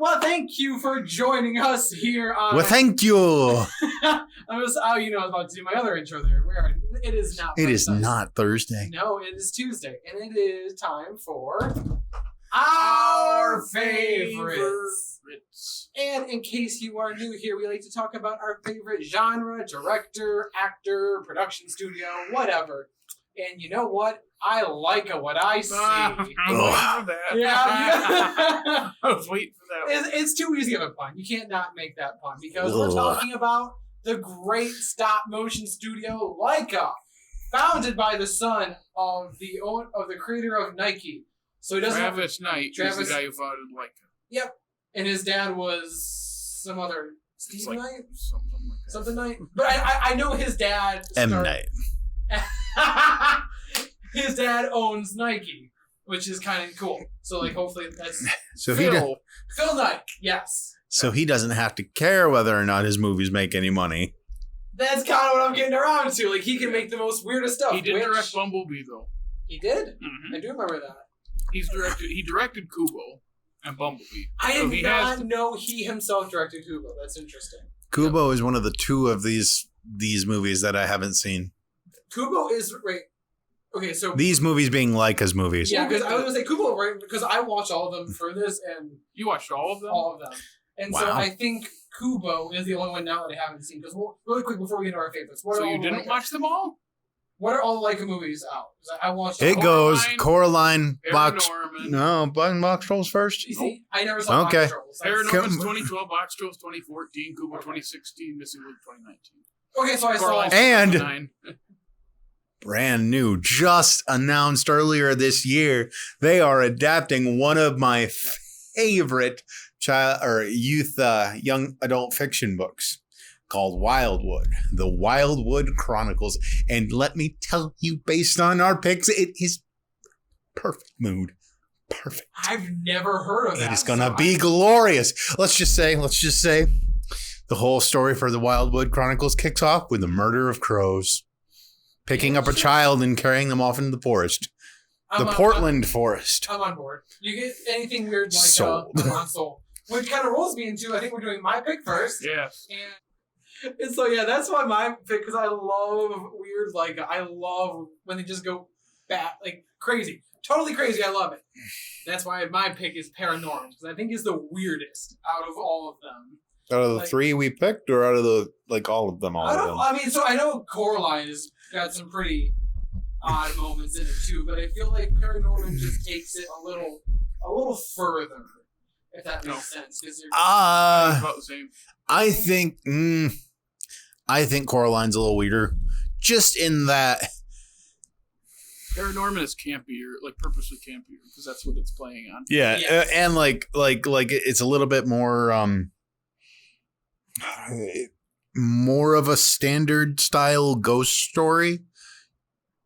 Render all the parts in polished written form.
Well, thank you for joining us here on... Well, thank you. I was about to do my other intro there. It is not It is not Thursday. No, it is Tuesday. And it is time for... Our favorites. And in case you are new here, we like to talk about our favorite genre, director, actor, production studio, whatever. And you know what? I like what I see. I'm waiting for that. Yeah. I was waiting for that. It's too easy of a pun. You can't not make that pun because we're talking about the great stop motion studio Laika, founded by the son of the creator of Nike. So he doesn't. Travis Knight is the guy who founded Laika. Yep, and his dad was some other Steve Knight, something Knight. But I know his dad. M Knight. His dad owns Nike, which is kind of cool. So like, hopefully that's So Phil Knight. Yes. So he doesn't have to care whether or not his movies make any money. That's kind of what I'm getting around to. Like he can make the most weirdest stuff. He did direct Bumblebee though. He did. Mm-hmm. I do remember that. He directed Kubo and Bumblebee. I did not know he himself directed Kubo. That's interesting. Kubo is one of the two of these movies that I haven't seen. Kubo is right. Okay, so these movies being Laika's movies. Yeah, because I was gonna say Kubo, right? Because I watched all of them for this, and you watched all of them. All of them, and so I think Kubo is the only one now that I haven't seen. Because really quick before we get into our favorites, so you didn't watch them all? What are all the Laika movies out? I watched. It goes Coraline, Box. Paranorman. No, Box Trolls first. You see, I never saw Box Trolls. Paranorman's 2012, Box Trolls 2014, Kubo 2016, Missing Link 2019. Okay, so I saw and brand new, just announced earlier this year, they are adapting one of my favorite youth young adult fiction books called Wildwood, the Wildwood Chronicles. And let me tell you, based on our picks, it is perfect mood. Perfect. I've never heard of that. It is going to be glorious. Let's just say the whole story for the Wildwood Chronicles kicks off with the murder of crows. Picking up a child and carrying them off into the forest. Portland forest. I'm on board. You get anything weird like Sold. Soul. Which kind of rolls me into, I think we're doing my pick first. Yes. And so, yeah, that's why my pick, because I love weird, like, I love when they just go like, crazy. Totally crazy. I love it. That's why my pick is Paranormal, because I think it's the weirdest out of all of them. Out of the three we picked, or out of the, all of them? I mean, so I know Coraline has got some pretty odd moments in it, too, but I feel like Paranormal just takes it a little further, if that makes sense. About the same. I think Coraline's a little weirder, just in that Paranorman is campier, like purposely campier, because that's what it's playing on. Yeah, yes. And like it's a little bit more of a standard style ghost story,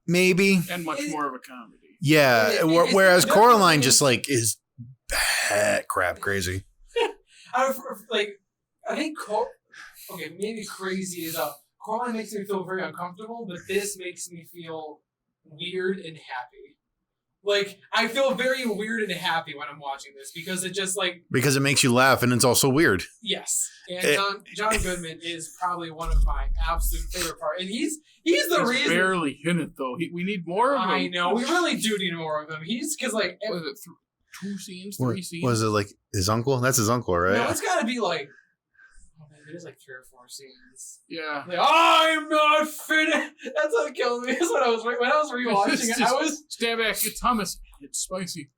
maybe, and much more of a comedy. Yeah, whereas Coraline just is crap crazy. I think maybe crazy is Coraline makes me feel very uncomfortable, but this makes me feel weird and happy. Like, I feel very weird and happy when I'm watching this because it just because it makes you laugh and it's also weird. Yes, and John Goodman is probably one of my absolute favorite parts, and he's the reason. Barely in it though. We need more of him. I know we really do need more of him. He's because was it 2 scenes, 3 scenes? Was it his uncle? That's his uncle, right? No, it's got to be it is 3 or 4 scenes. Yeah. I'm not finished. That's what killed me. That's what I was when I was rewatching it. I was stab back. It's hummus. It's spicy.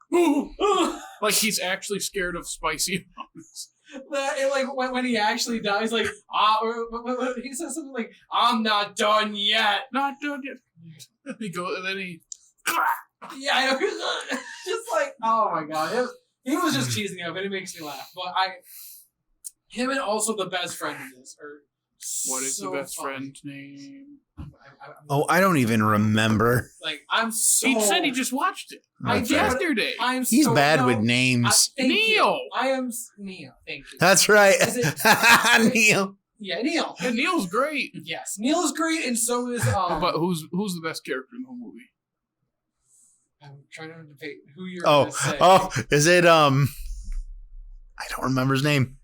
Like he's actually scared of spicy hummus. When he actually dies, he says something like, "I'm not done yet." Not done yet. He goes and then he. Yeah, I know. Just oh my god, he was just cheesing me up, and it makes me laugh. But him and also the best friend in this are what is the best friend's name? I don't even remember. I'm so... He said he just watched it. Yesterday. He's bad with names. Neil. I am Neil. Thank you. That's right. Neil. Yeah, Neil. And Neil's great. Yes, Neil is great, and so is But who's the best character in the whole movie? I'm trying to debate who you're going to say. Is it I don't remember his name.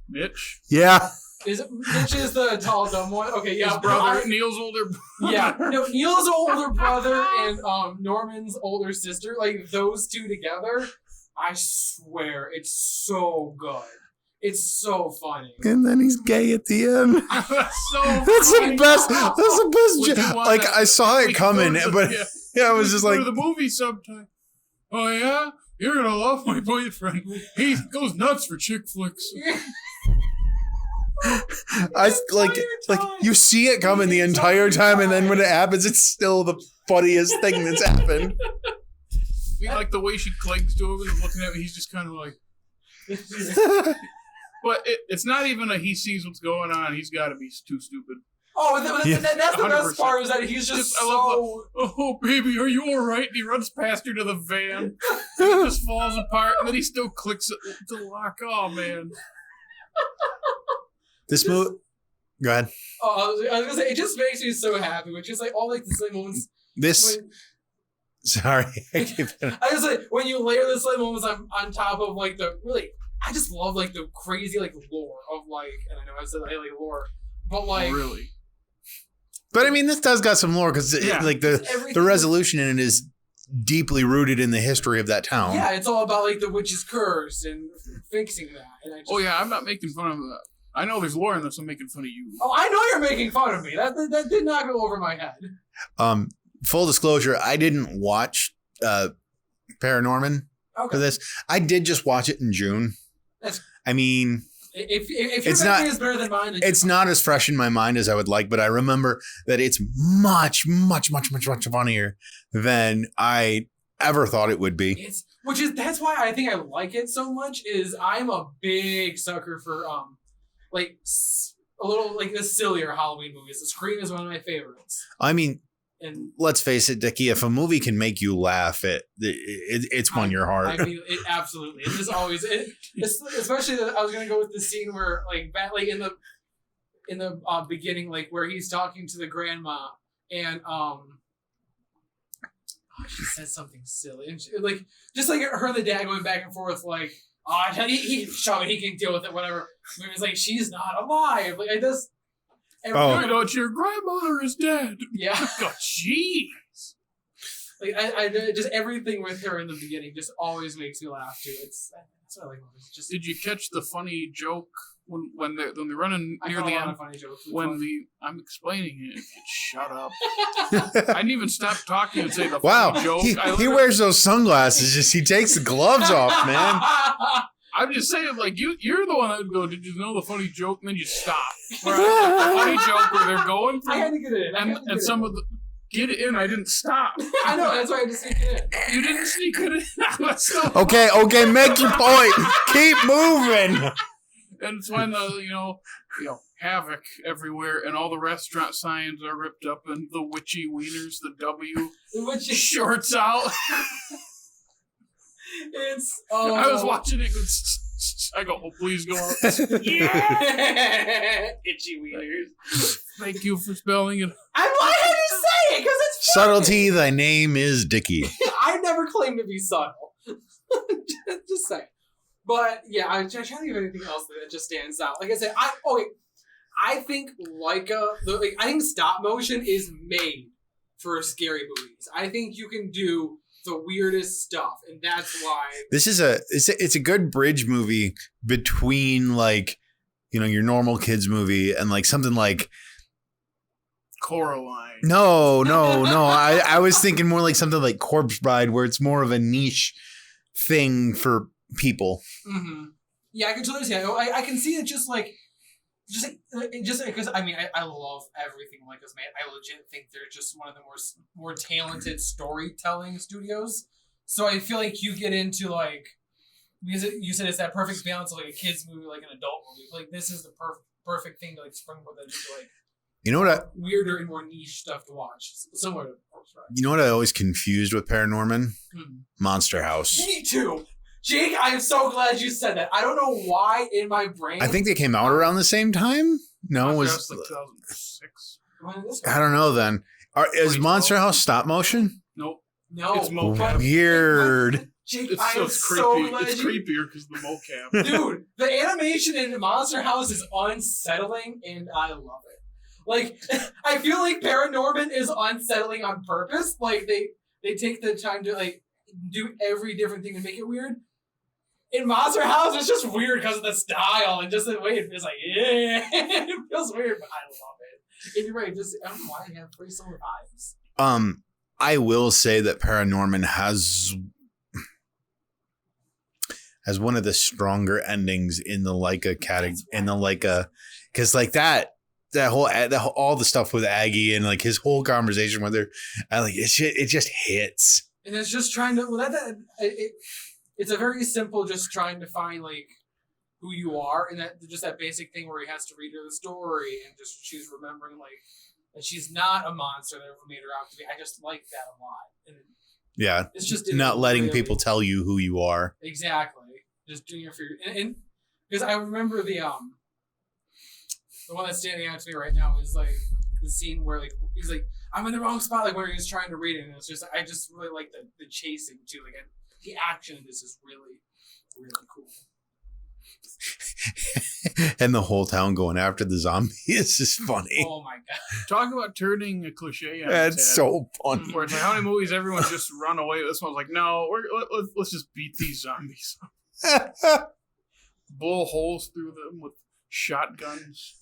Mitch? Yeah. Mitch is the tall, dumb one? Okay, yeah. His brother, Neil's older brother. Yeah, no, Neil's older brother and Norman's older sister, like those two together, I swear, it's so good. It's so funny. And then he's gay at the end. That's so That's funny. the best. That's the best. Like, I saw it coming, but yeah, I was just like. the movie sometime. Oh, yeah? You're going to love my boyfriend. He goes nuts for chick flicks. I like you see it coming the entire time, and then when it happens, it's still the funniest thing that's happened. Like the way she clings to him and looking at me, he's just kind of like. But it's not even he sees what's going on. He's got to be too stupid. Oh, that's the 100%. Best part is that he's just so. Oh, baby, are you all right? And he runs past her to the van. It just falls apart, and then he still clicks it to lock. Oh, man. This movie. Go ahead. Oh, I was gonna say it just makes me so happy, which is like all like the same moments. Sorry, I was like when you layer the same moments on top of like the really. I just love like the crazy like lore of like, and I know I said I like lore, but like really. But I mean, this does got some lore because like the resolution in it is deeply rooted in the history of that town. Yeah, it's all about like the witch's curse and fixing that. And I just, I'm not making fun of that. I know there's lore in this. I'm making fun of you. Oh, I know you're making fun of me. That did not go over my head. Full disclosure, I didn't watch Paranorman for this. I did just watch it in June. I mean, if your memory is better than mine, then it's not as fresh in my mind as I would like, but I remember that it's much, much, much, much, much funnier than I ever thought it would be. That's why I think I like it so much. Is I'm a big sucker for like a little like the sillier Halloween movies. The Scream is one of my favorites. I mean, and let's face it, Dickey, if a movie can make you laugh, it's won your heart. I mean, it absolutely. It's just always especially I was gonna go with the scene where like in the beginning, like where he's talking to the grandma and she says something silly and she, like just like her and the dad going back and forth like he can deal with it whatever. I mean, it's like she's not alive. Like I just. You know, your grandmother is dead. Yeah. Oh, jeez. Like I just everything with her in the beginning just always makes me laugh too. That's what I like about it. Just. Did you catch the funny joke when they're running near the end? Funny jokes I'm explaining it. Shut up. I didn't even stop talking and say the funny joke. He wears those sunglasses. Just he takes the gloves off, man. I'm just saying, like, you're the one that would go, did you know the funny joke? And then you stop. Where the funny joke where they're going through. I had to get it in. And some of the. Get it in. I didn't stop. I know. That's why I had to sneak it in. You didn't sneak it in. Okay. Make your point. Keep moving. And it's when havoc everywhere, and all the restaurant signs are ripped up, and the witchy wieners, the W, shorts out. I was watching it. I go, oh, please go up. Yeah, itchy wieners. Thank you for spelling it. I wanted to say it because it's funny. Subtlety. Thy name is Dickey. I never claimed to be subtle. Just saying. But yeah, I'm trying to think of anything else that just stands out. Like I said, I think Laika, I think stop motion is made for scary movies. I think you can do the weirdest stuff, and that's why this is it's a good bridge movie between like your normal kids movie and like something like Coraline. No. I was thinking more like something like Corpse Bride, where it's more of a niche thing for people. Mm-hmm. Yeah, I can totally see it. I can see it just because I mean I love everything Laika's made. I legit think they're just one of the more talented storytelling studios. So I feel like you get into like because you said it's that perfect balance of like a kids movie, like an adult movie. Like this is the perfect thing to like springboard that into like weirder and more niche stuff to watch. Similar to Corpse Bride. You know what I always confused with Paranorman? Monster House. Me too. Jake, I'm so glad you said that. I don't know why in my brain. I think they came out around the same time. No, it was like 2006. I don't know. Then is Monster House stop motion? Nope. No, it's mocap. Weird. Jake, It's I am creepy. so glad It's creepier because of the mocap. Dude, the animation in Monster House is unsettling, and I love it. Like, I feel like Paranorman is unsettling on purpose. Like, they take the time to, like, do every different thing to make it weird. In Monster House, it's just weird because of the style and just the way it feels like, yeah. It feels weird, but I love it. And you're right, just, I don't know why I have pretty similar vibes. I will say that Paranorman has one of the stronger endings in the Laika category, in the Laika, because like that whole all the stuff with Aggie and like his whole conversation with her, it just hits. And it's just trying to it's a very simple, just trying to find like who you are, and that basic thing where he has to read her the story, and just she's remembering like that she's not a monster that ever made her out to be. I just like that a lot. And yeah, it's just not letting people tell you who you are. Exactly. Just doing it for your, and because I remember the one that's standing out to me right now is like the scene where like he's like, I'm in the wrong spot, like where he's trying to read it, and it's just I just really like the chasing too, like the action in this is really, really cool. And the whole town going after the zombie is just funny. Oh my god! Talk about turning a cliche on That's its head. so funny. Where it's like, how many movies everyone just run away? This one's like, no, let's just beat these zombies. Blow holes through them with shotguns.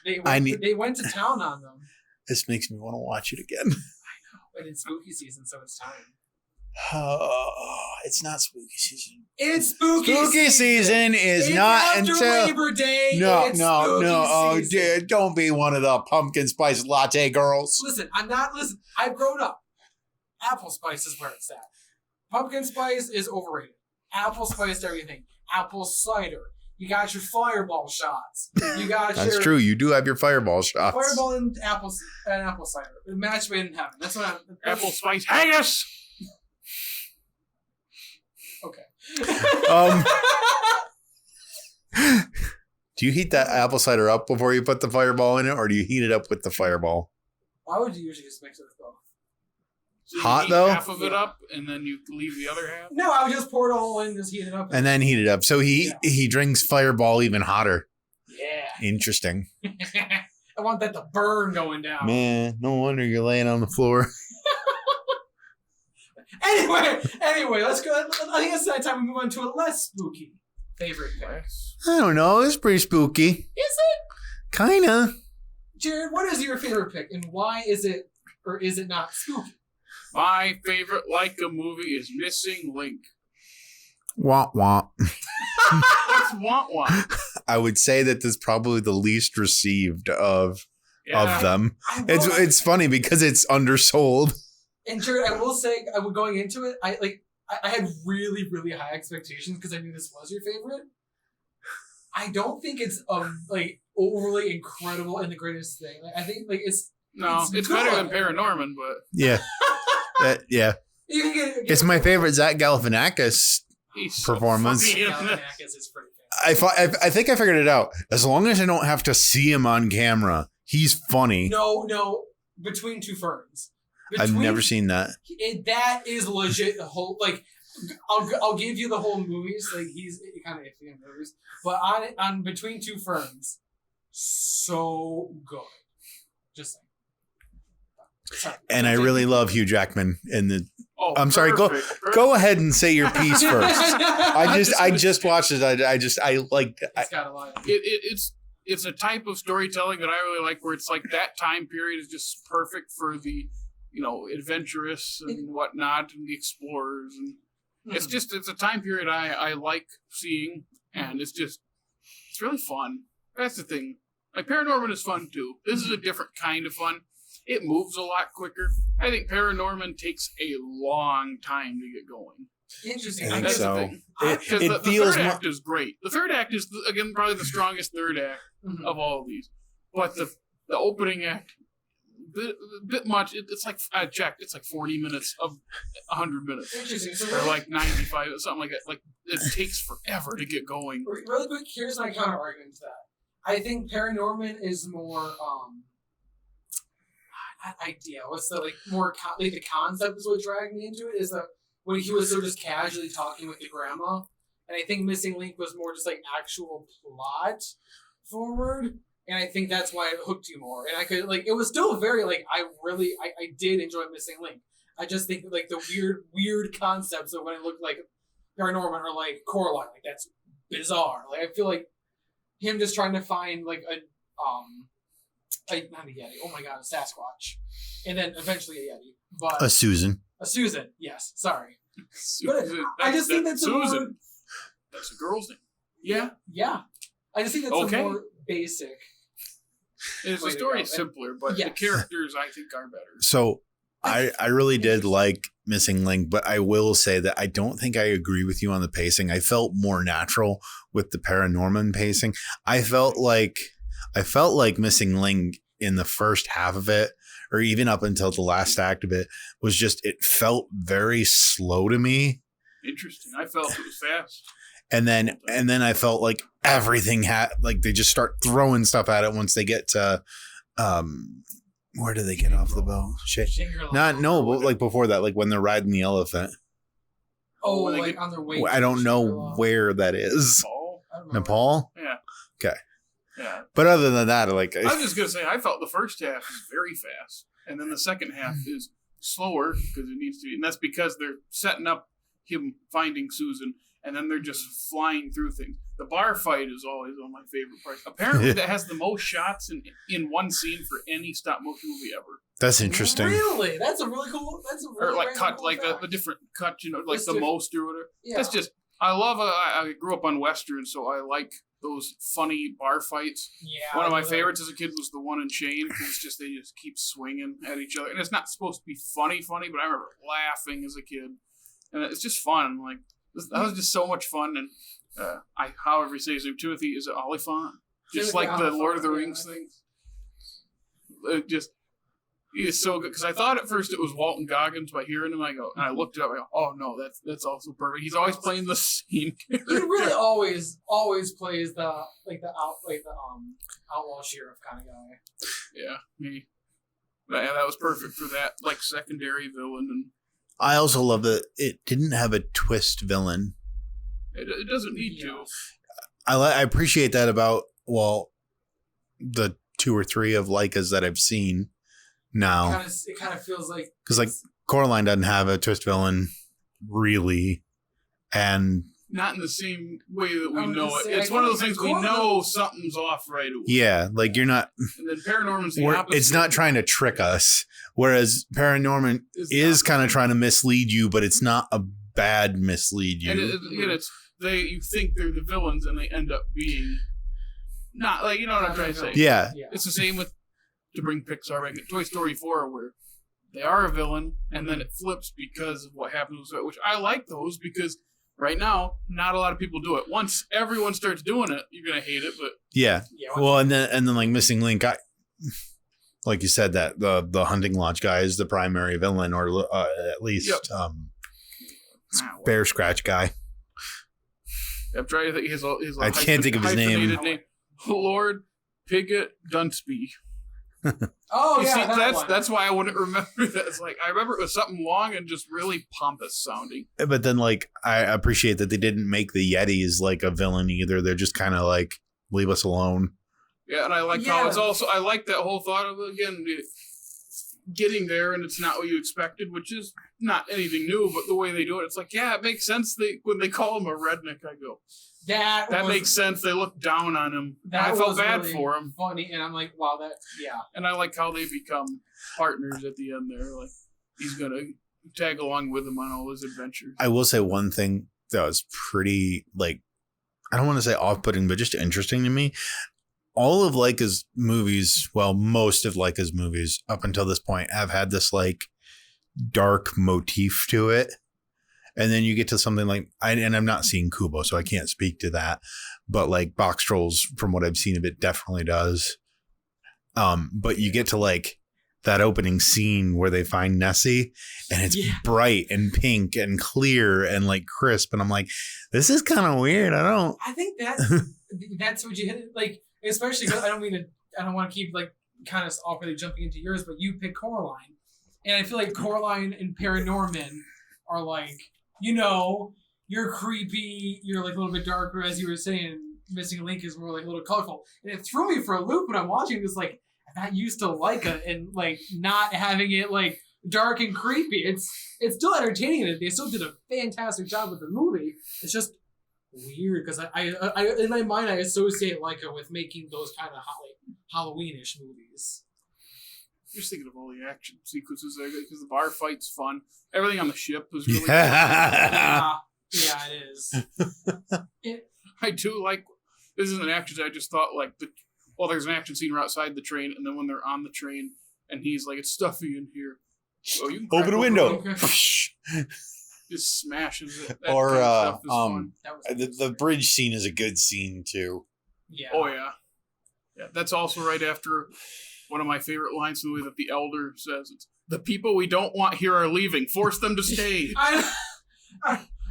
They went to town on them. This makes me want to watch it again. I know, but it's spooky season, so it's time. Oh, it's not spooky season. It's spooky season is it's not after until Labor Day. No. Oh, Season. don't be one of the pumpkin spice latte girls. Listen, I've grown up. Apple spice is where it's at. Pumpkin spice is overrated. Apple spiced everything. Apple cider. You got your fireball shots. You got That's true. You do have your fireball shots. Fireball and apple cider. A match made in heaven. That's what I'm. Apple spice haggis. Okay. Do you heat that apple cider up before you put the fireball in it, or do you heat it up with the fireball? Why would you usually just mix it with both? So hot heat though? Half of it up, and then you leave the other half? No, I would just pour it all in, just heat it up. And then heat it up. So he drinks fireball even hotter. Yeah. Interesting. I want that to burn going down. Man, no wonder you're laying on the floor. Anyway, let's go. I think it's that time we move on to a less spooky favorite pick. I don't know. It's pretty spooky. Is it? Kinda. Jared, what is your favorite pick, and why is it, or is it not spooky? My favorite Laika movie is Missing Link. Womp womp. What's want want? I would say that this is probably the least received of them. It's funny because it's undersold. And Jared, I will say, going into it, I had really, really high expectations because I knew this was your favorite. I don't think it's like overly incredible and the greatest thing. Like, I think like it's better than Paranorman, but yeah, yeah. You can get it's my favorite Zach Galifianakis performance. So Galifianakis is pretty fantastic. I think I figured it out. As long as I don't have to see him on camera, he's funny. No, Between Two Ferns. I've never seen that. That is legit. The whole like, I'll give you the whole movies. Like he's kind of iffy in movies, but on Between Two Ferns, so good. Just saying. Sorry. And I really love Hugh Jackman in the. Oh, I'm sorry. Go ahead and say your piece first. I just watched it. I liked it. It's got a lot. It's a type of storytelling that I really like, where it's like that time period is just perfect for the, adventurous and whatnot, and the explorers, and it's a time period I like seeing, and it's really fun. That's the thing. Like Paranorman is fun too. This is a different kind of fun. It moves a lot quicker. I think Paranorman takes a long time to get going. Interesting. I think guess so. the thing. Because the third act is great. The third act is, again, probably the strongest third act of all of these. But the opening act, bit much. It's like, I checked, it's like 40 minutes of 100 minutes. Interesting. So or like 95, something like that. Like, it takes forever to get going. Really quick, here's my counter argument to that. I think Paranorman is more, idea. What's the like more like the concept is what dragged me into it is that when he was so just casually talking with the grandma, and I think Missing Link was more just like actual plot forward, and I think that's why it hooked you more. And I could like it was still very like I did enjoy Missing Link. I just think like the weird concepts of when it looked like Paranorman or like Coraline, like that's bizarre. Like I feel like him just trying to find like not a Yeti. Oh my god, a Sasquatch, and then eventually a Yeti. But A Susan. a Susan. Yes, sorry. Susan. I just think that's Susan. a more, That's a girl's name. Yeah. yeah. I just think that's a more basic. The way to story go. is simpler, but Yes. the characters I think are better. So I really did like Missing Link, but I will say that I don't think I agree with you on the pacing. I felt more natural with the Paranorman pacing. I felt like Missing Link in the first half of it, or even up until the last act of it, was just, it felt very slow to me. Interesting. I felt it was fast. And then I felt like everything had, like, they just start throwing stuff at it once they get to, where do they get off the boat? Shit. But like before that, like when they're riding the elephant. Oh, When they like get- on their way. I don't know where that is. Paul? I don't know. Nepal? Yeah. Okay. Yeah. But other than that, like, I was just going to say, I felt the first half is very fast, and then the second half is slower because it needs to be. And that's because they're setting up him finding Susan, and then they're just flying through things. The bar fight is always one of my favorite parts. Apparently, that has the most shots in one scene for any stop motion movie ever. that's interesting. Really? That's a really cool. That's a really Or like random cut, cool like fact. the different cut, you know, like It's the diff- most or whatever. Yeah. That's just, I love, I grew up on Western, so I like those funny bar fights. Yeah. One of my I favorites as a kid was the one in Chain, because it's just, they just keep swinging at each other. And it's not supposed to be funny, but I remember laughing as a kid. And it's just fun. Like, that was just so much fun. And however you say his name, Timothy, is it Oliphant? Just Timothy like the Oliphant, Lord of the yeah. Rings things. He is so good. Because I thought at first it was Walton Goggins by hearing him. And I looked it up. I go, oh no, that's also perfect. He's always playing the same character. He really always plays the outlaw sheriff kind of guy. Yeah, me. Yeah, that was perfect for that, like, secondary villain. And I also love that it didn't have a twist villain. it doesn't need to. I appreciate that about, well, the 2 or 3 of Laikas that I've seen now. It kind of feels like Because, like, Coraline doesn't have a twist villain, really. And Not in the same way that we I was know gonna it. say, It's I one of think those things it's we cool. know something's off right away. yeah, like, you're not, And then Paranorman's the opposite. it's not trying to trick us. Whereas Paranorman is kind of trying to mislead you, but it's not a bad mislead you. And you think they're the villains, and they end up being not, like, you know what I'm trying to say. Yeah. It's the same with, to bring Pixar back, Toy Story 4, where they are a villain, and then it flips because of what happens with it, which I like those, because right now, not a lot of people do it. Once everyone starts doing it, you're going to hate it, but Yeah. Well, and then like Missing Link, like you said, that the hunting lodge guy is the primary villain, or at least Bear Scratch guy. I'm trying to think his I can't think of his name. hyphenated Lord Pigott Dunsby. Oh You yeah, see, that's why I wouldn't remember that. It's like, I remember it was something long and just really pompous sounding. But then, like, I appreciate that they didn't make the Yetis like a villain either. They're just kind of like, leave us alone. Yeah, and I like how it's also, I like that whole thought of, again, getting there and it's not what you expected, which is not anything new, but the way they do it, it's like, yeah, it makes sense. When they call him a redneck, I go, that makes sense. They look down on him. I felt bad really for him. Funny, and I'm like, wow, yeah. And I like how they become partners at the end there. Like, he's going to tag along with him on all his adventures. I will say one thing that was pretty, like, I don't want to say off-putting, but just interesting to me. All of Laika's movies, well, most of Laika's movies up until this point have had this, like, dark motif to it. And then you get to something like, and I'm not seeing Kubo, so I can't speak to that. But, like, Box Trolls, from what I've seen of it, definitely does. But you get to, like, that opening scene where they find Nessie, and it's bright and pink and clear and, like, crisp. And I'm like, this is kind of weird. I think that's what you hit. Like, especially because I don't want to keep, like, kind of awkwardly jumping into yours, but you pick Coraline. And I feel like Coraline and Paranorman are like, you're creepy, you're like a little bit darker, as you were saying. Missing Link is more like a little colorful. And it threw me for a loop when I'm watching this, like, I'm not used to Laika and like not having it like dark and creepy. It's still entertaining and they still did a fantastic job with the movie. It's just weird because I in my mind I associate Laika with making those kind of Halloweenish movies. You're just thinking of all the action sequences there because the bar fight's fun. Everything on the ship was really Yeah, it is. I do like. This is an action. I just thought like there's an action scene right outside the train, and then when they're on the train, and he's like, "It's stuffy in here." Oh, you can Open a window. Just smashes it. That Or kind of stuff is fun. the bridge scene is a good scene too. Yeah. Oh yeah. Yeah, that's also right after one of my favorite lines in the way that the elder says, "It's the people we don't want here are leaving. Force them to stay."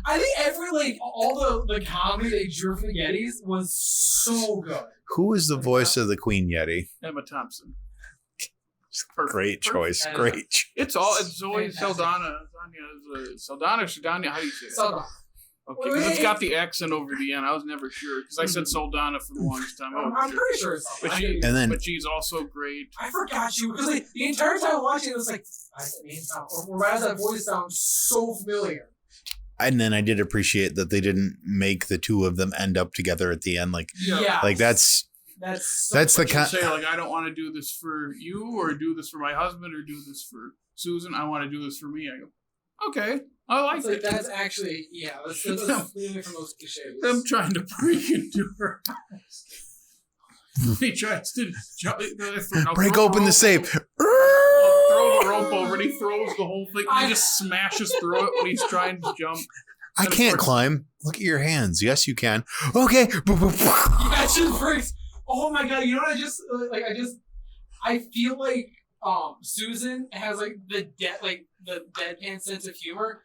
I think all the comedy they drew from the Yetis was so good. Who is the voice of the Queen Yeti? Emma Thompson. Great choice. It's always Saldana. Saldana or Saldana? How do you say it? Saldana. Okay, because it's got the accent over the end. I was never sure because I said Saldana for the longest time. I'm pretty sure it's Saldana. But she's also great. I forgot you because like, the entire time watching it was like, why does that voice sound so familiar? And then I did appreciate that they didn't make the two of them end up together at the end. Like, like that's the kind. Say like, I don't want to do this for you, or do this for my husband, or do this for Susan. I want to do this for me. I go, okay, I like it. That's actually Let's leave it from those cliches. Them trying to break into her house. He tries to break open the safe. Throw the rope over and he throws the whole thing. He just smashes through it when he's trying to jump. I can't climb. Look at your hands. Yes, you can. Okay. Yeah, it just breaks. Oh my god! You know what? I feel like Susan has like the deadpan sense of humor,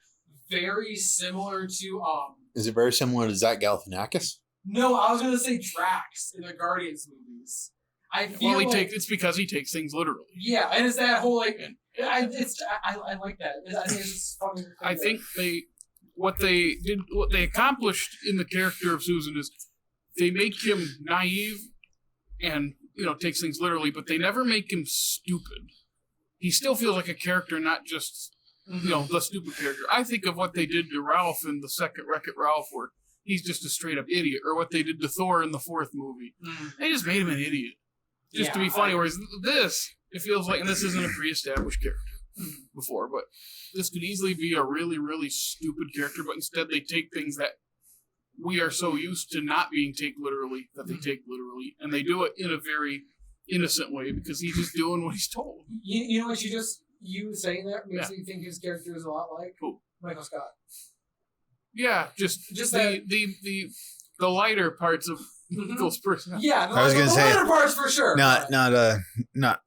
very similar to Is it very similar to Zach Galifianakis? No, I was gonna say Drax in the Guardians movies. I feel it's because he takes things literally. Yeah, and it's that whole like I like that. I think it's just funny. I think what they accomplished in the character of Susan is they make him naive and takes things literally, but they never make him stupid. He still feels like a character, not just the stupid character. I think of what they did to Ralph in the second Wreck-It Ralph, where he's just a straight up idiot, or what they did to Thor in the fourth movie. They just made him an idiot. Just to be funny, whereas it feels like, and this isn't a pre-established character before, but this could easily be a really, really stupid character, but instead they take things that we are so used to not being taken literally, that they take literally, and they do it in a very innocent way, because he's just doing what he's told. You know what you saying that makes me think his character is a lot like Michael Scott. Yeah, just the lighter parts of Michael's personality. Yeah, I was gonna say lighter parts for sure. Not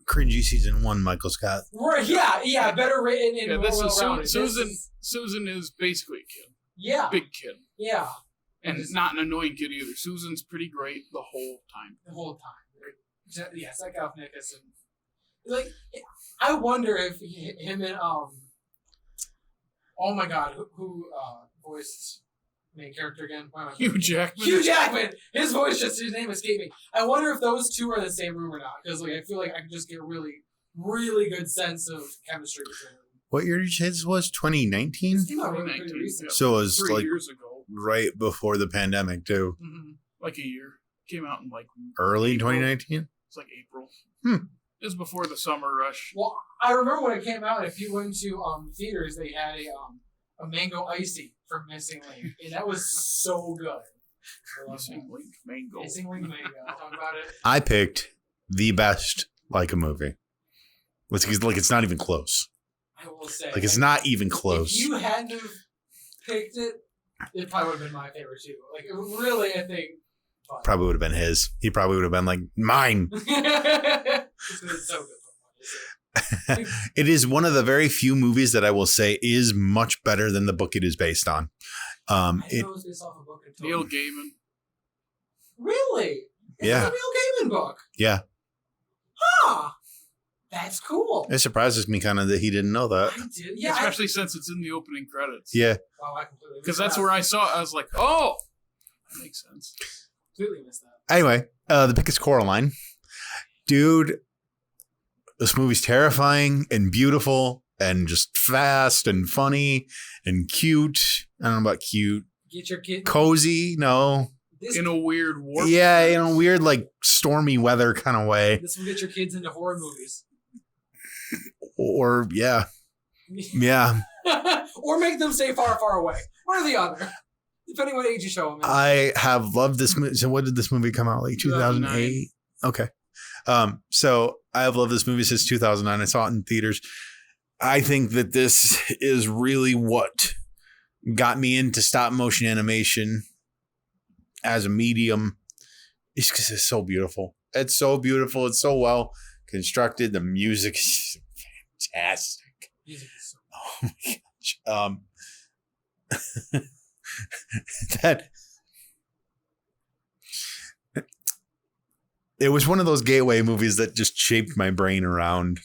cringy season 1 Michael Scott. Right? Yeah, better written and more well-rounded. Susan is basically a kid. Yeah, big kid. Yeah, and not an annoying kid either. Susan's pretty great the whole time. Yeah, Zach Galifianakis and like I wonder if him and oh my god, who voiced main character again? Hugh Jackman. Hugh Jackman. His name escaped me. I wonder if those two are in the same room or not, because like I feel like I can just get a really, really good sense of chemistry between them. What year did you say this was? 2019? This came out really pretty recent. So it was 3 years ago, right before the pandemic too. Mm-hmm. Like a year. Came out in like early 2019. It's like April. It was before the summer rush. Well, I remember when it came out. If you went to theaters, they had a mango icy from Missing Link, and that was so good. Missing Link mango. Missing Link mango. Talk about it. I picked the best Laika movie. It's not even close. I will say, it's not even close. If you hadn't have picked it, it probably would have been my favorite too. Like, really, I think. Probably would have been his. He probably would have been like, mine. It's so good. It is one of the very few movies that I will say is much better than the book it is based on. It was based off a book. Neil Gaiman. Really? Yeah. It's a Neil Gaiman book. Yeah. Huh. That's cool. It surprises me kind of that he didn't know that. I did. Yeah. Especially since it's in the opening credits. Yeah. Wow, I completely Because that's where I saw it. I was like, oh, that makes sense. Completely missed that. Anyway, the pick is Coraline. Dude, this movie's terrifying and beautiful and just fast and funny and cute. I don't know about cute. Get your kid. Cozy, no. In a weird warp. Yeah, in a weird, like, stormy weather kind of way. This will get your kids into horror movies. Or, yeah. Yeah. Or make them stay far, far away. One or the other. Depending what age you show them. I have loved this movie. So, what did this movie come out? Like 2008? Okay. So, I have loved this movie since 2009. I saw it in theaters. I think that this is really what got me into stop motion animation as a medium. It's because it's so beautiful. It's so beautiful. It's so well constructed. The music is fantastic. Music is so Oh my gosh. That it was one of those gateway movies that just shaped my brain around.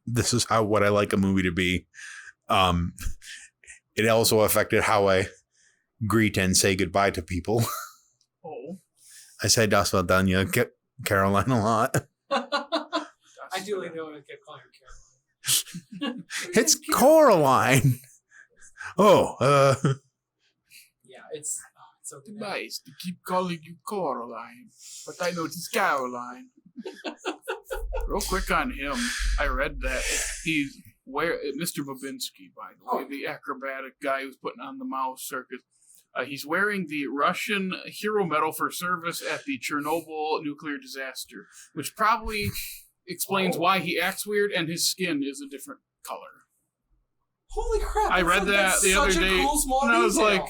This is what I like a movie to be. It also affected how I greet and say goodbye to people. Oh. I say Das Valdania, Caroline a lot. I do like know I kept calling her Caroline. It's Coraline. Oh, Yeah, it's so good. Nice to keep calling you Coraline, but I know it's Caroline. Real quick on him, I read that he's Mr. Babinski, by the way, the acrobatic guy who's putting on the mouse circus. He's wearing the Russian Hero Medal for service at the Chernobyl nuclear disaster, which probably explains why he acts weird and his skin is a different color. Holy crap! I read that the other day, cool, small and I was detail.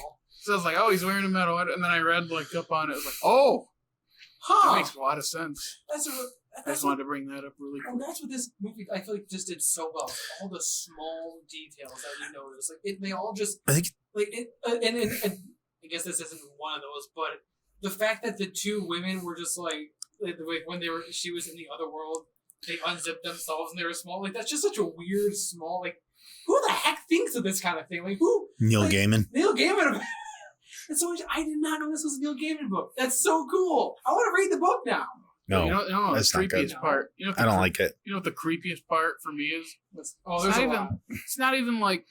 like, oh, he's wearing a medal, and then I read like up on it, I was like, oh, that makes a lot of sense. I just wanted to bring that up really quick. And that's what this movie, I feel like, just did so well. All the small details that you notice, they all just, I think, and I guess this isn't one of those, but the fact that the two women were just like when she was in the other world, they unzipped themselves and they were small. Like, that's just such a weird, small, like, who the heck thinks of this kind of thing? Like, who? Neil Gaiman. Neil Gaiman. And so I did not know this was a Neil Gaiman book. That's so cool. I want to read the book now. No, you know that's the not good. creepiest part. You know I don't like it. You know what the creepiest part for me is? There's a lot. It's not even like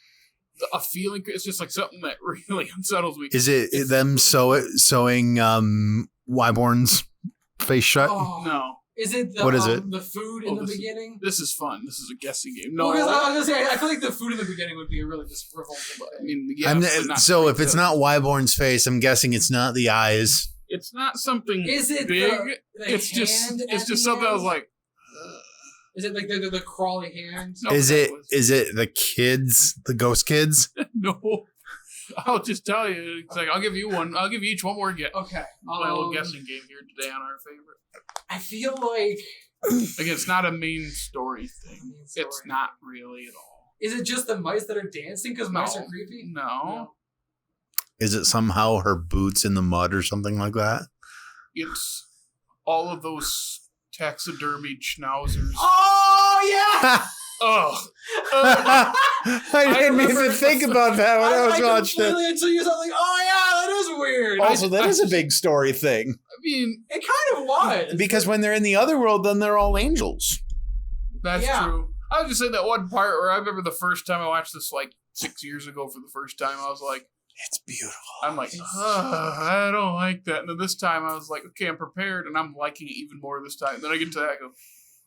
a feeling. It's just like something that really unsettles me. Is it them sewing Wyborn's face shut? Oh. No. Is it the, what is it? The food in the beginning? This is fun. This is a guessing game. No, because I was gonna say I feel like the food in the beginning would be a really just revolting. I mean, yeah. So if it's not Wyborn's face, I'm guessing it's not the eyes. It's not something is it big. The it's just something I was like. Is it like the crawly hand? No, is it the kids, the ghost kids? No. I'll just tell you. It's like I'll give you one. I'll give you each one more guess. Okay. Play a little guessing game here today on our favorite. I feel like again, it's not a main story thing. It's not really at all. Is it just the mice that are dancing because mice are creepy? No. Is it somehow her boots in the mud or something like that? It's all of those taxidermied schnauzers. Oh yeah. Oh. I didn't even think about that when I was watching it. Until you thought like, oh yeah, that is weird. Also, that is a big story thing. I mean, it kind of was. Because when they're in the other world, then they're all angels. That's true. I was just saying that one part where I remember the first time I watched this like 6 years ago for the first time, I was like, it's beautiful. I'm like, I don't like that. And then this time I was like, okay, I'm prepared, and I'm liking it even more this time. And then I get to that, I go,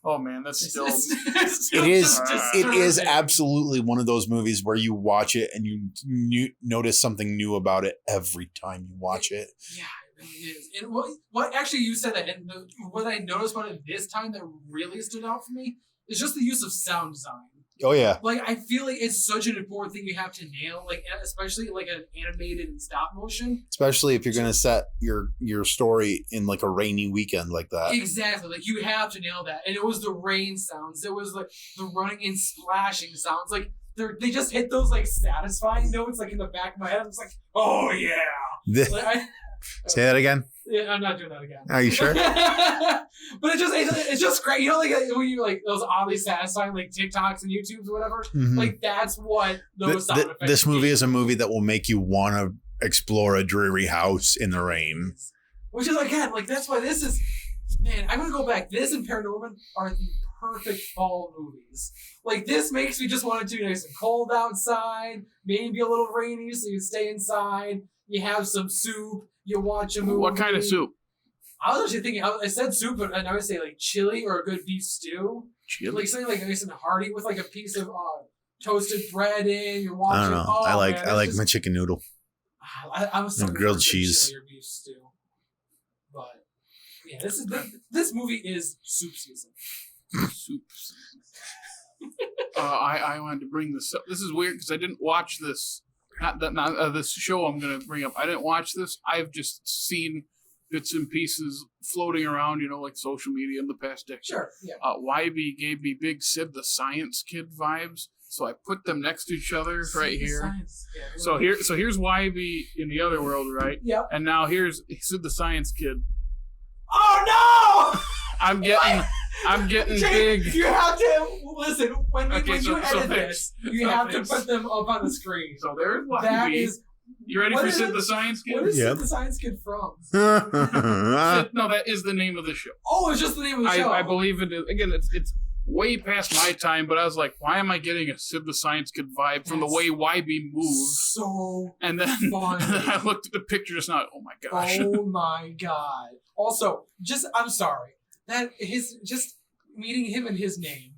oh man, that's still. It is absolutely one of those movies where you watch it and you notice something new about it every time you watch it. Yeah, it really is. And what actually you said that, and what I noticed about it this time that really stood out for me is just the use of sound design. Oh yeah. Like, I feel like it's such an important thing you have to nail, like, especially like an animated and stop motion. Especially if you're gonna set your story in like a rainy weekend like that. Exactly. Like, you have to nail that. And it was the rain sounds. It was like the running and splashing sounds. Like, they just hit those like satisfying notes like in the back of my head. I was like, oh yeah. Say that again. Yeah, I'm not doing that again. Are you sure? But it's just great. You know, like when you like those oddly satisfying like TikToks and YouTubes or whatever. Mhm. Like that's what those sound effects. This movie is a movie that will make you want to explore a dreary house in the rain. Which is again, like that's why this is. Man, I'm gonna go back. This and Paranorman are the perfect fall movies. Like this makes me just want to do nice and cold outside, maybe a little rainy, so you stay inside. You have some soup. You watch a movie. What kind of soup? I was actually thinking. I said soup, but I would say like chili or a good beef stew. Chili? Like something like nice and hearty with like a piece of toasted bread in. You're watching. I don't know. Oh, I like just, my chicken noodle. I was so grilled cheese. Chili or beef stew. But yeah, this movie is soup season. Soup season. I wanted to bring this up. This is weird because I didn't watch this. Not this show I'm going to bring up. I didn't watch this. I've just seen bits and pieces floating around, like social media in the past decade. Sure, yeah. YB gave me big Sid the Science Kid vibes, so I put them next to each other right here. Yeah, So here's YB in the other world, right? Yep. And now here's Sid the Science Kid. Oh no! I'm getting Jake, big. You have to listen when you so edit this. You have to put them up on the screen. So there's YB. That is. You ready for Sid the Science Kid? What is Yep. Sid the Science Kid from? No, that is the name of the show. Oh, it's just the name of the show. I believe it is. Again, it's way past my time, but I was like, why am I getting a Sid the Science Kid vibe from the way YB moves? So and then I looked at the picture just now. Oh my gosh. Oh my god. Also, I'm sorry. That just meeting him and his name.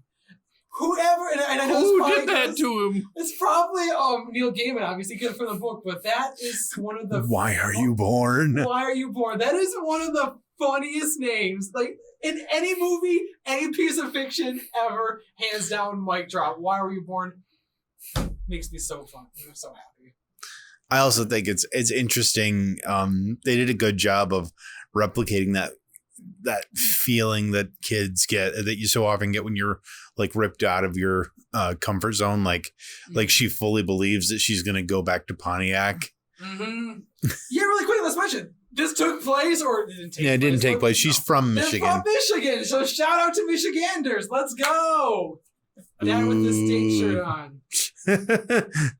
Whoever, and I know who did that to him? It's probably Neil Gaiman, obviously, good for the book, but that is one of the. Why are you born? Why are you born? That is one of the funniest names, like in any movie, any piece of fiction ever. Hands down, mic drop. Why were you born? Makes me so fun. I'm so happy. I also think it's interesting. They did a good job of replicating that feeling that kids get, that you so often get when you're like ripped out of your comfort zone. Like she fully believes that she's going to go back to Pontiac. Mm-hmm. Yeah, really quick, let's mention this took place or it didn't take place. Yeah, it didn't take place. She's from Michigan. They're from Michigan, so shout out to Michiganders. Let's go. Dad with the state shirt on.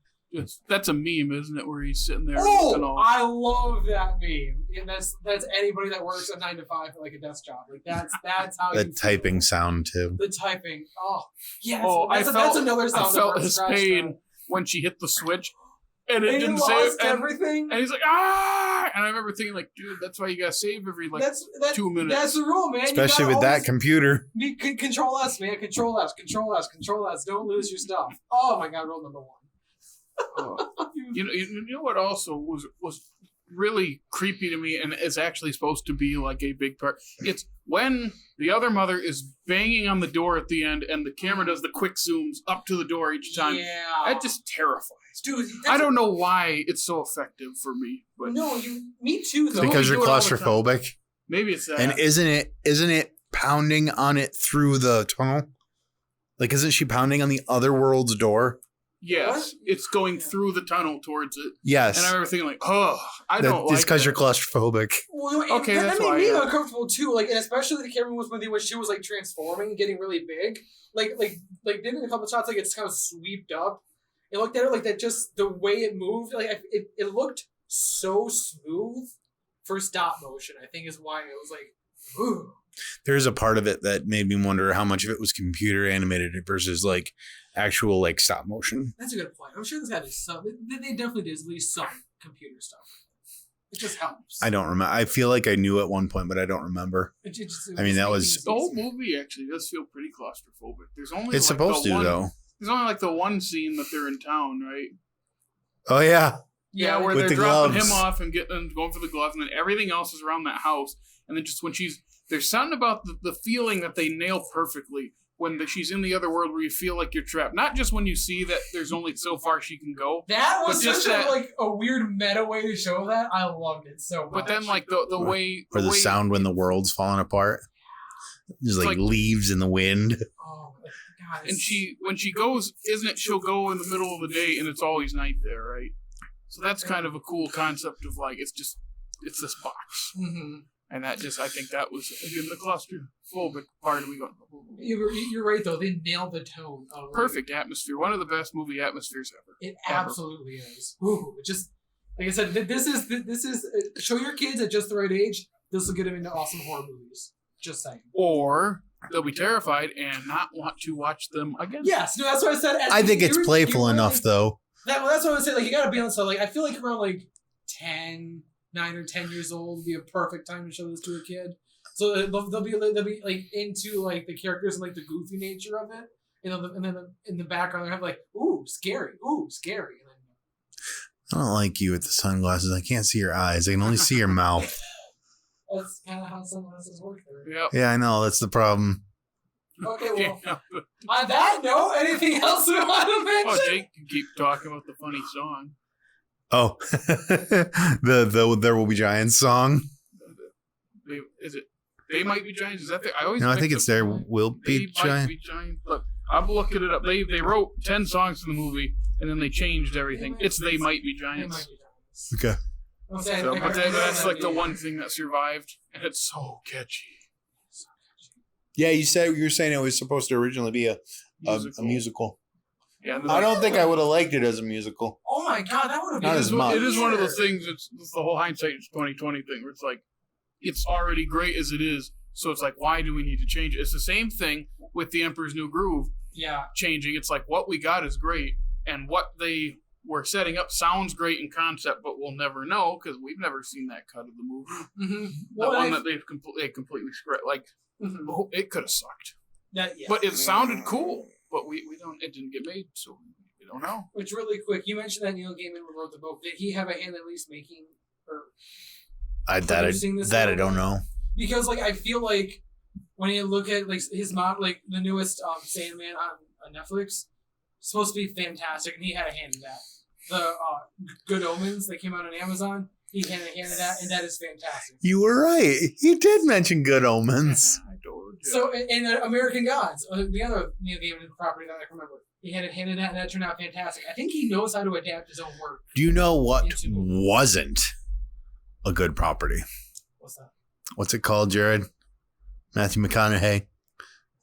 That's a meme, isn't it? Where he's sitting there. Oh, I love that meme. And that's anybody that works a 9 to 5 for like a desk job. Like that's how the typing sound too. The typing. Oh, yes. Oh, that's another sound. I felt his pain when she hit the switch, and it didn't save everything. And he's like, ah! And I remember thinking, like, dude, that's why you gotta save every 2 minutes. That's the rule, man. Especially with that computer. Control S, man. Control S. Control S. Control S. Don't lose your stuff. Oh my God, rule number 1. You know what also was really creepy to me, and it's actually supposed to be like a big part. It's when the other mother is banging on the door at the end, and the camera does the quick zooms up to the door each time. Yeah, that just terrifies, dude. I don't know why it's so effective for me, but me too. Though. Because you're claustrophobic. Maybe it's that. And isn't it pounding on it through the tunnel? Like, isn't she pounding on the other world's door? Yes, what? It's going through the tunnel towards it. Yes. And I remember thinking like, oh, I don't like It's because you're claustrophobic. Well, okay, that's that why. made me uncomfortable too. Like, and especially the camera was when she was like transforming, getting really big. Like didn't a couple shots like it's kind of sweeped up. It looked at it like that. Just the way it moved, like it looked so smooth for stop motion. I think is why it was like, ooh. There's a part of it that made me wonder how much of it was computer animated versus like actual like stop motion. That's a good point. I'm sure there's got to be some. They definitely did at least some computer stuff. It just helps. I don't remember. I feel like I knew at one point, but I don't remember. That was the whole movie. Actually, does feel pretty claustrophobic. There's only it's like supposed to though. There's only like the one scene that they're in town, right? Oh yeah. Yeah, where with they're dropping gloves. him off and going for the gloves, and then everything else is around that house. And then just when there's something about the feeling that they nail perfectly when she's in the other world where you feel like you're trapped. Not just when you see that there's only so far she can go. That was such a weird meta way to show that. I loved it so much. But then like the way... Or the sound when the world's falling apart. There's like leaves in the wind. Oh, God. And when she goes, she'll go in the middle of the day and it's always night there, right? So that's kind of a cool concept of like, it's just it's this box. Mm-hmm. And that just, I think that was, again, the claustrophobic part of me going, You're right, though. They nailed the tone. Of, perfect atmosphere. One of the best movie atmospheres ever. It absolutely is. Ooh, just, like I said, this is show your kids at just the right age. This will get them into awesome horror movies. Just saying. Or they'll be terrified and not want to watch them again. Yes, no, that's what I said. I think it's playful enough, though. That's what I was saying. Like, you gotta be on. So, like, I feel like around like 9 or 10 years old would be a perfect time to show this to a kid. So they'll be like into like the characters and like the goofy nature of it, and then in the background they have like ooh scary, and then, I don't like you with the sunglasses. I can't see your eyes. I can only see your mouth. that's kind of how sunglasses work there. Yep. Yeah, I know. That's the problem. Okay, well, on that note, anything else we want to mention? Oh, Jake can keep talking about the funny song. Oh, the There Will Be Giants song. Is it They Might Be Giants? Is that the, No, I think it's There Will Be Giants. Look, I'm looking it up. They wrote 10 songs for the movie, and then they changed everything. It's They Might Be Giants. Okay. So, but that's like the one thing that survived, and it's so catchy. Yeah, you were saying it was supposed to originally be a musical. Yeah, I don't think I would have liked it as a musical. Oh my god, that would have been Not as much. It is one of those things. It's the whole hindsight 2020 thing, where it's like it's already great as it is. So it's like, why do we need to change it? It's the same thing with The Emperor's New Groove. Yeah, changing. It's like what we got is great, and what they were setting up sounds great in concept, but we'll never know because we've never seen that cut of the movie. Mm-hmm. The one that they completely script, like it could have sucked. Yeah. But it sounded cool. But we don't. It didn't get made, so we don't know. Which really quick, you mentioned that Neil Gaiman wrote the book. Did he have a hand at least making or? I don't know. Because like I feel like when you look at like his like the newest Sandman on Netflix, it's supposed to be fantastic, and he had a hand in that. The Good Omens that came out on Amazon, he had a hand in that, and that is fantastic. You were right. He did mention Good Omens. I told you. So in American Gods, the other Neil Gaiman property that I can remember, he had a hand in that, and that turned out fantastic. I think he knows how to adapt his own work. Do you know what wasn't a good property? What's that? What's it called, Jared? Matthew McConaughey.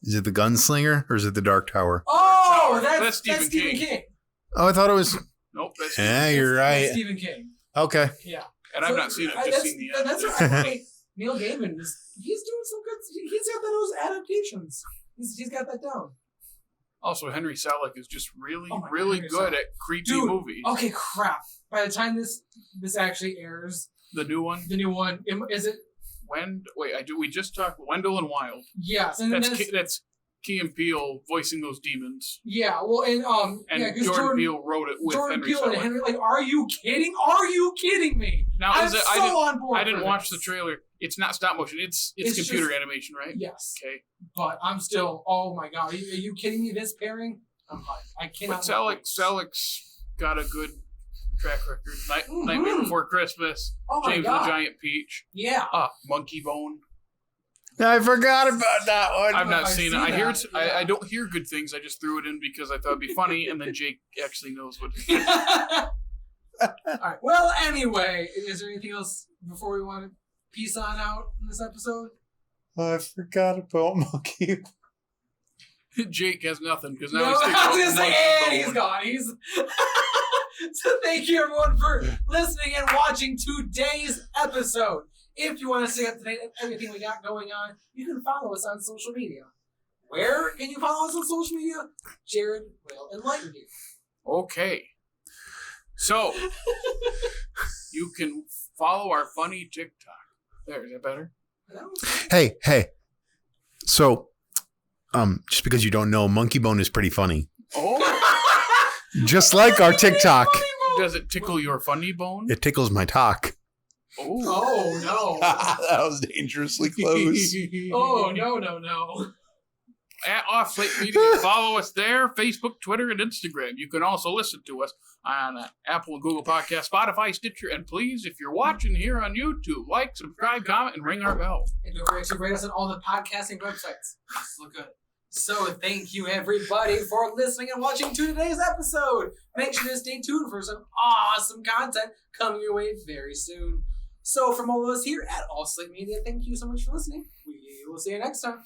Is it The Gunslinger or is it The Dark Tower? Oh, that's Stephen King. Oh, I thought it was. Nope. You're right. That's Stephen King. Okay. Yeah. And I've not seen it. I've just seen the end. That's right. Neil Gaiman he's doing some good. He's got those adaptations. He's got that down. Also, Henry Selick is just really Henry good Selick. at creepy Dude, movies. Okay, crap. By the time this actually airs, The new one. Is it? We just talked Wendell and Wild. Yes, and that's Key and Peele voicing those demons. Yeah, well, and Jordan Peele wrote it with Jordan Henry Peele Selick. and Henry, like, are you kidding? Are you kidding me? Now, on board. I didn't watch the trailer. It's not stop motion. It's computer animation, right? Yes. Okay. But I'm still. Oh my god, are you kidding me? This pairing, I'm fine. I cannot. But Selick's got a good track record. Nightmare Before Christmas. Oh my James god. and the Giant Peach. Yeah. Monkey Bone. I forgot about that one. I've not seen it. I hear it. Yeah. I don't hear good things. I just threw it in because I thought it'd be funny, and then Jake actually knows what. All right. Well, anyway, is there anything else before we want to peace on out in this episode? I forgot about Monkey. Jake has nothing because now No, he's thinking I was about gonna say, Monkey and he's Bone. gone. He's. So thank you everyone for listening and watching today's episode. If you want to stay up to date with everything we got going on, you can follow us on social media. Where can you follow us on social media? Jared will enlighten you. Okay. So, you can follow our funny TikTok. There, is that better? Hey. So, just because you don't know, Monkey Bone is pretty funny. Oh. Just like our TikTok. Does it tickle your funny bone? It tickles my talk. Oh, no. That was dangerously close. Oh, no. At Off Slate Media, follow us there, Facebook, Twitter, and Instagram. You can also listen to us on Apple and Google Podcasts, Spotify, Stitcher, and please, if you're watching here on YouTube, like, subscribe, comment, and ring our bell. And don't forget to rate us on all the podcasting websites. Just look good. So thank you everybody for listening and watching to today's episode. Make sure to stay tuned for some awesome content coming your way very soon. So from all of us here at All Slate Media, thank you so much for listening. We will see you next time.